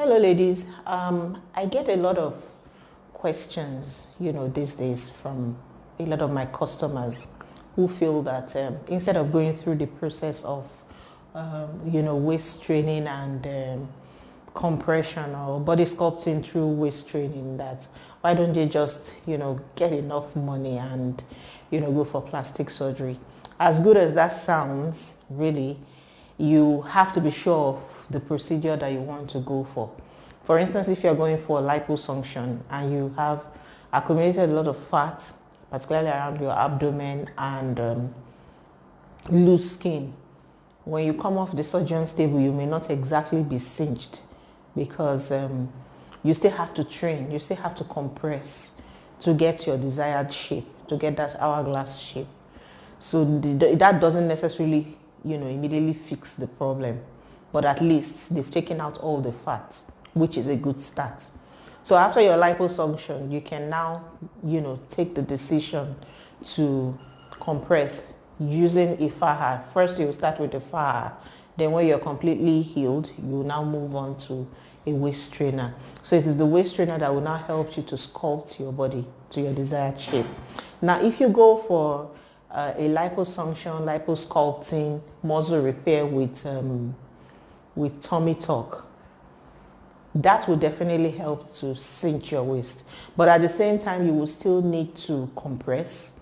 Hello, ladies. I get a lot of questions, these days from a lot of my customers who feel that instead of going through the process of, waist training and compression or body sculpting through waist training, that why don't they just, get enough money and, go for plastic surgery? As good as that sounds, really, you have to be sure of the procedure that you want to go for. For instance, if you're going for liposuction and you have accumulated a lot of fat, particularly around your abdomen and loose skin, when you come off the surgeon's table, you may not exactly be cinched because you still have to train, you still have to compress to get your desired shape, to get that hourglass shape. So that doesn't necessarily, immediately fix the problem, but at least they've taken out all the fat, which is a good start. So after your liposuction, you can now, take the decision to compress using a faja. First, you start with a faja. Then when you're completely healed, you now move on to a waist trainer. So it is the waist trainer that will now help you to sculpt your body to your desired shape. Now, if you go for a liposuction, liposculpting, muscle repair with tummy tuck, that will definitely help to cinch your waist. But at the same time, you will still need to compress,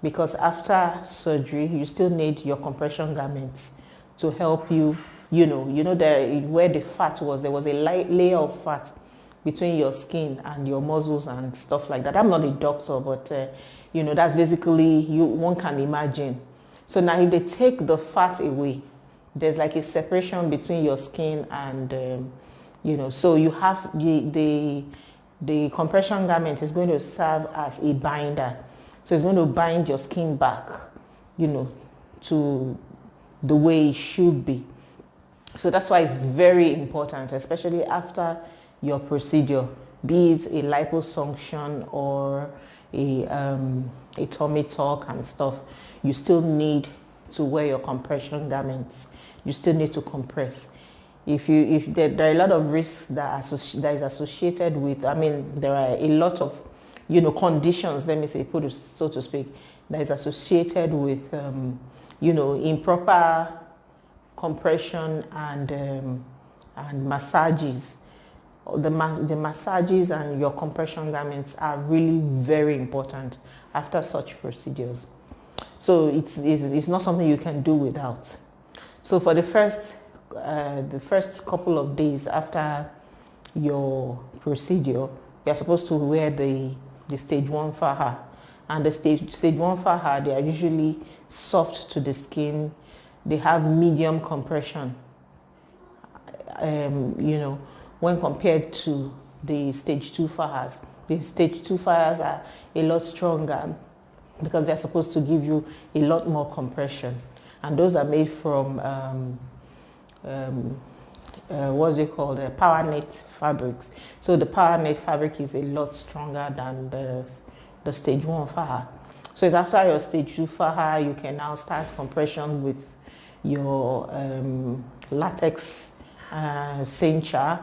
because after surgery, you still need your compression garments to help you, where the fat was, there was a layer of fat between your skin and your muscles and stuff like that. I'm not a doctor, but that's basically one can imagine. So now if they take the fat away, there's like a separation between your skin and so you have the compression garment is going to serve as a binder. So it's going to bind your skin back, to the way it should be. So that's why it's very important, especially after your procedure, be it a liposuction or a tummy tuck and stuff. You still need to wear your compression garments. You still need to compress. If there are a lot of risks that is associated with, there are a lot of, conditions, let me say, put it so to speak, that is associated with, improper compression and massages. The massages and your compression garments are really very important after such procedures. So it's not something you can do without. So for the first couple of days after your procedure, you're supposed to wear the stage 1 faja. And the stage 1 faja, they are usually soft to the skin. They have medium compression, when compared to the stage 2 fajas. The stage 2 fajas are a lot stronger because they're supposed to give you a lot more compression. And those are made from power net fabrics. So the power net fabric is a lot stronger than the stage 1 faja. So it's after your stage 2 faja, you can now start compression with your latex cincher.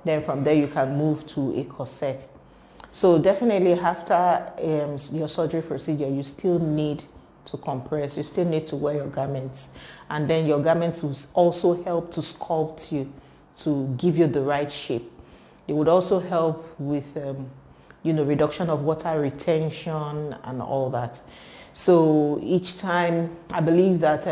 Then from there you can move to a corset. So definitely after your surgery procedure, you still need to compress, you still need to wear your garments, and then your garments will also help to sculpt you, to give you the right shape. They would also help with reduction of water retention and all that. So each time, I believe that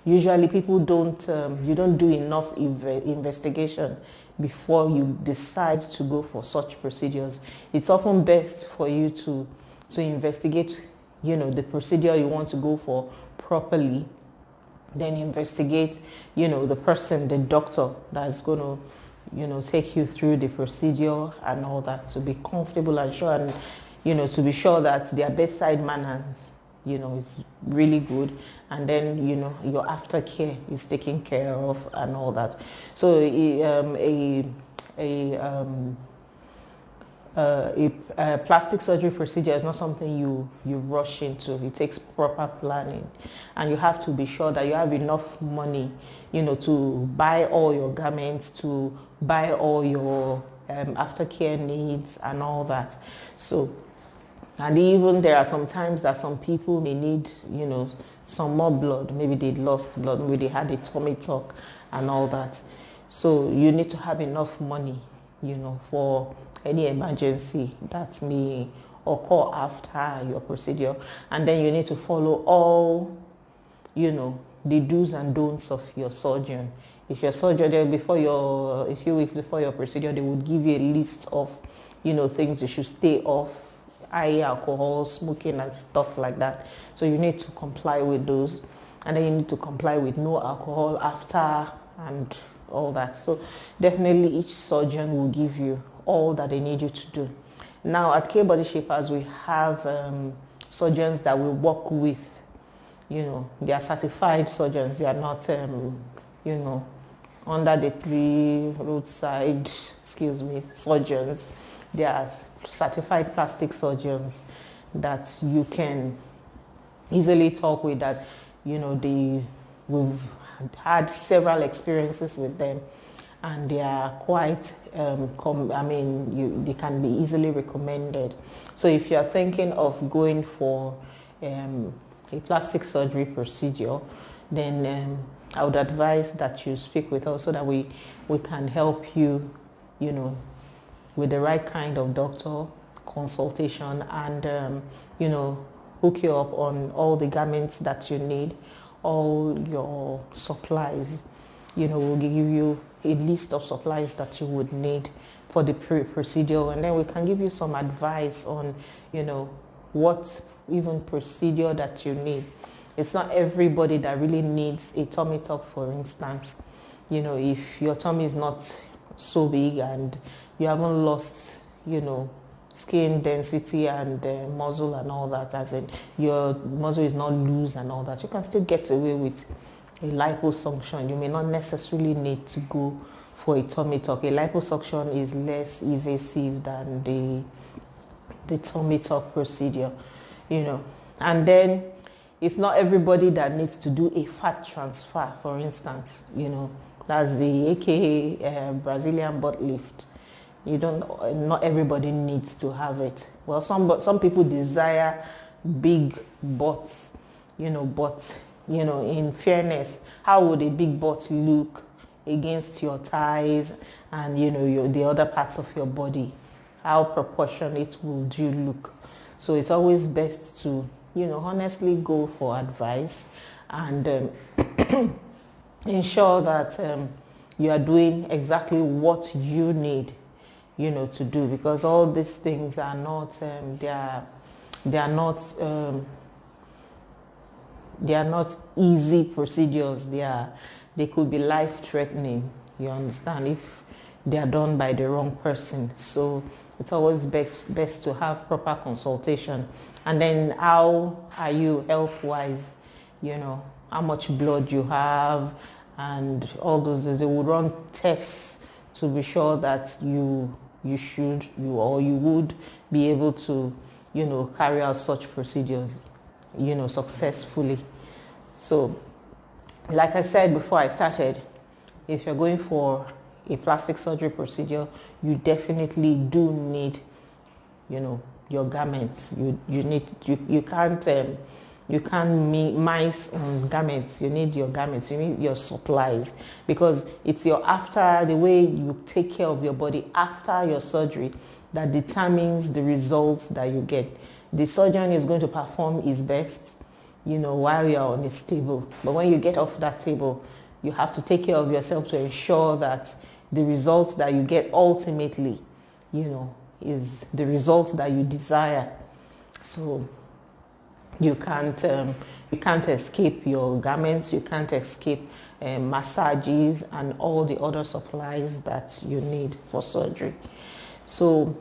usually people you don't do enough investigation before you decide to go for such procedures. It's often best for you to investigate the procedure you want to go for properly, then investigate, the person, the doctor that's going to, take you through the procedure and all that, to be comfortable and sure, and, to be sure that their bedside manners, is really good, and then, your aftercare is taken care of and all that. So a plastic surgery procedure is not something you rush into. It takes proper planning, and you have to be sure that you have enough money, to buy all your garments, to buy all your aftercare needs and all that. So, and even there are some times that some people may need, some more blood. Maybe they lost blood, maybe they had a tummy tuck and all that. So you need to have enough money, for any emergency that may occur after your procedure. And then you need to follow all, the do's and don'ts of your surgeon. If your surgeon, a few weeks before your procedure, they would give you a list of, things you should stay off, i.e. alcohol, smoking and stuff like that. So you need to comply with those. And then you need to comply with no alcohol after and all that. So definitely each surgeon will give you all that they need you to do. Now at K Body Shapers, we have surgeons that we work with. They are certified surgeons. They are not, under the tree roadside, surgeons. They are certified plastic surgeons that you can easily talk with, that, we've had several experiences with them, and they are quite, they can be easily recommended. So if you're thinking of going for a plastic surgery procedure, then I would advise that you speak with us so that we can help you, with the right kind of doctor consultation, and hook you up on all the garments that you need, all your supplies. We'll give you a list of supplies that you would need for the procedure, and then we can give you some advice on, what even procedure that you need. It's not everybody that really needs a tummy tuck, for instance. If your tummy is not so big and you haven't lost, skin density and muscle and all that, as in your muscle is not loose and all that, you can still get away with a liposuction. You may not necessarily need to go for a tummy tuck. A liposuction is less invasive than the tummy tuck procedure, and then it's not everybody that needs to do a fat transfer, for instance. That's the AKA Brazilian butt lift. Not everybody needs to have it. Well, some people desire big butts, but in fairness, how would a big butt look against your thighs and the other parts of your body? How proportionate would you look? So it's always best to honestly go for advice and ensure that you are doing exactly what you need, to do, because all these things are not they are not easy procedures. They could be life-threatening. You understand, if they are done by the wrong person. So it's always best to have proper consultation. And then how are you health-wise? How much blood you have and all those. They will run tests to be sure that you would be able to, carry out such procedures, successfully. So, like I said before I started, if you're going for a plastic surgery procedure, you definitely do need, your garments. You can't mice on garments. You need your garments. You need your supplies, because it's the way you take care of your body after your surgery that determines the results that you get. The surgeon is going to perform his best, while you're on his table. But when you get off that table, you have to take care of yourself to ensure that the results that you get ultimately, is the result that you desire. So you can't escape your garments. You can't escape massages and all the other supplies that you need for surgery. So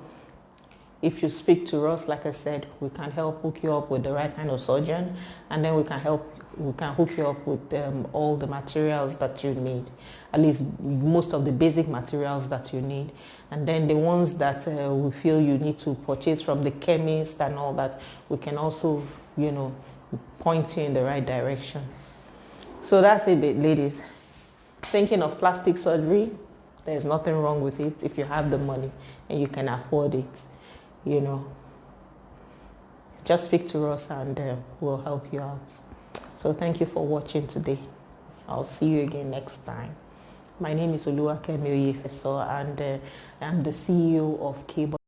if you speak to us, like I said, we can help hook you up with the right kind of surgeon, and then we can hook you up with all the materials that you need, at least most of the basic materials that you need. And then the ones that we feel you need to purchase from the chemist and all that, we can also, point you in the right direction. So that's it, ladies. Thinking of plastic surgery, There's nothing wrong with it if you have the money and you can afford it, you know. Just speak to us and we'll help you out. So thank you for watching today. I'll see you again next time. My name is Oluwakemi Oyefeso and I'm the CEO of Cable.